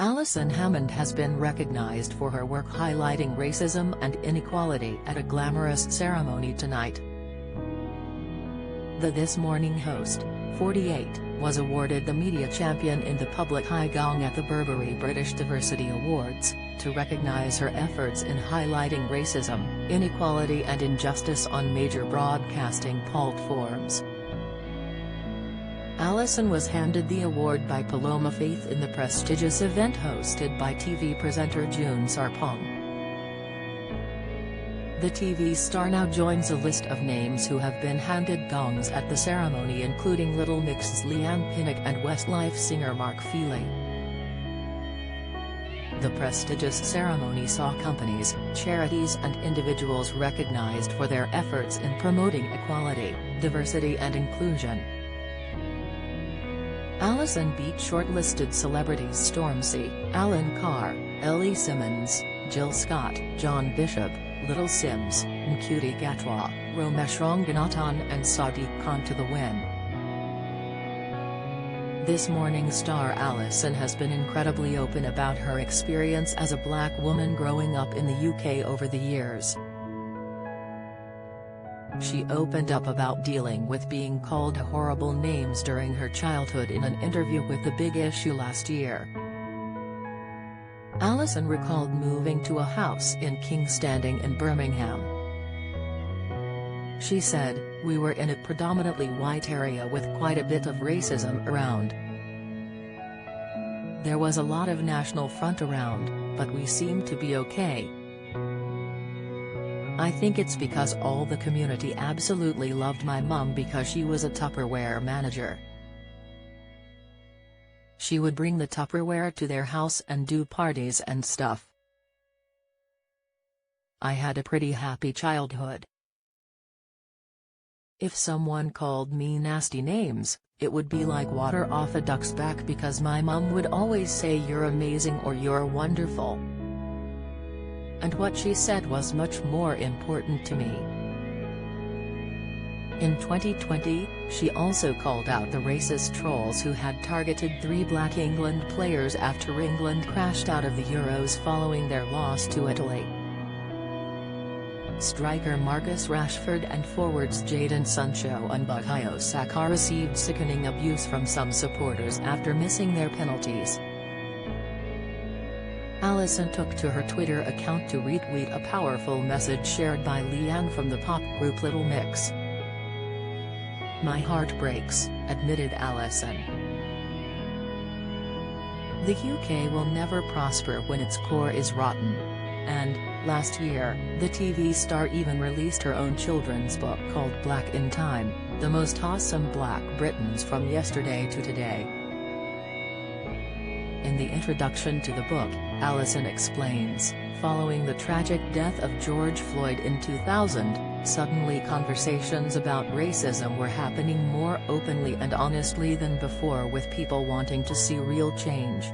Alison Hammond has been recognized for her work highlighting racism and inequality at a glamorous ceremony tonight. The This Morning host, 48, was awarded the Media Champion in the Public Eye Gong at the Burberry British Diversity Awards, to recognize her efforts in highlighting racism, inequality and injustice on major broadcasting platforms. Alison was handed the award by Paloma Faith in the prestigious event hosted by TV presenter June Sarpong. The TV star now joins a list of names who have been handed gongs at the ceremony, including Little Mix's Leanne Pinnock and Westlife singer Mark Feely. The prestigious ceremony saw companies, charities and individuals recognized for their efforts in promoting equality, diversity and inclusion. Alison beat shortlisted celebrities Stormzy, Alan Carr, Ellie Simmons, Jill Scott, John Bishop, Little Sims, Ncuti Gatwa, Romesh Ranganathan and Sadiq Khan to the win. This Morning star Alison has been incredibly open about her experience as a black woman growing up in the UK over the years. She opened up about dealing with being called horrible names during her childhood in an interview with The Big Issue last year. Alison recalled moving to a house in King's Standing in Birmingham. She said, "We were in a predominantly white area with quite a bit of racism around. There was a lot of National Front around, but we seemed to be okay. I think it's because all the community absolutely loved my mum because she was a Tupperware manager. She would bring the Tupperware to their house and do parties and stuff. I had a pretty happy childhood. If someone called me nasty names, it would be like water off a duck's back because my mum would always say you're amazing or you're wonderful. And what she said was much more important to me." In 2020, she also called out the racist trolls who had targeted 3 black England players after England crashed out of the Euros following their loss to Italy. Striker Marcus Rashford and forwards Jadon Sancho and Bukayo Saka received sickening abuse from some supporters after missing their penalties. Alison took to her Twitter account to retweet a powerful message shared by Leanne from the pop group Little Mix. "My heart breaks," admitted Alison. "The UK will never prosper when its core is rotten." And, last year, the TV star even released her own children's book called Black in Time, The Most Awesome Black Britons from Yesterday to Today. In the introduction to the book, Alison explains, following the tragic death of George Floyd in 2000, suddenly conversations about racism were happening more openly and honestly than before, with people wanting to see real change.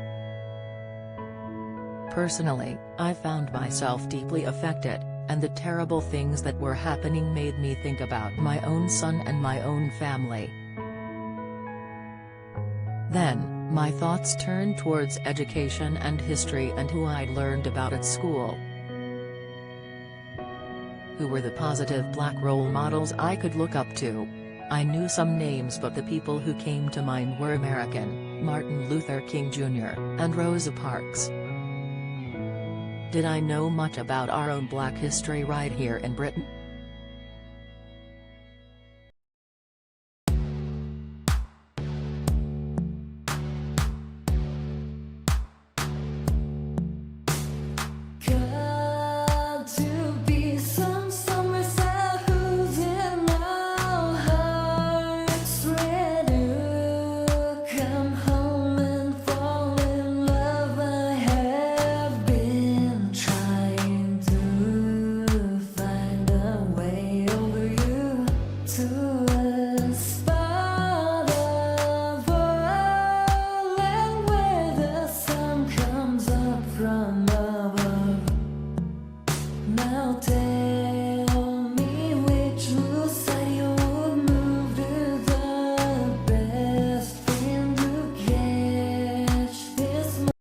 "Personally, I found myself deeply affected, and the terrible things that were happening made me think about my own son and my own family. Then, my thoughts turned towards education and history and who I'd learned about at school. Who were the positive black role models I could look up to? I knew some names, but the people who came to mind were American, Martin Luther King Jr., and Rosa Parks. Did I know much about our own black history right here in Britain?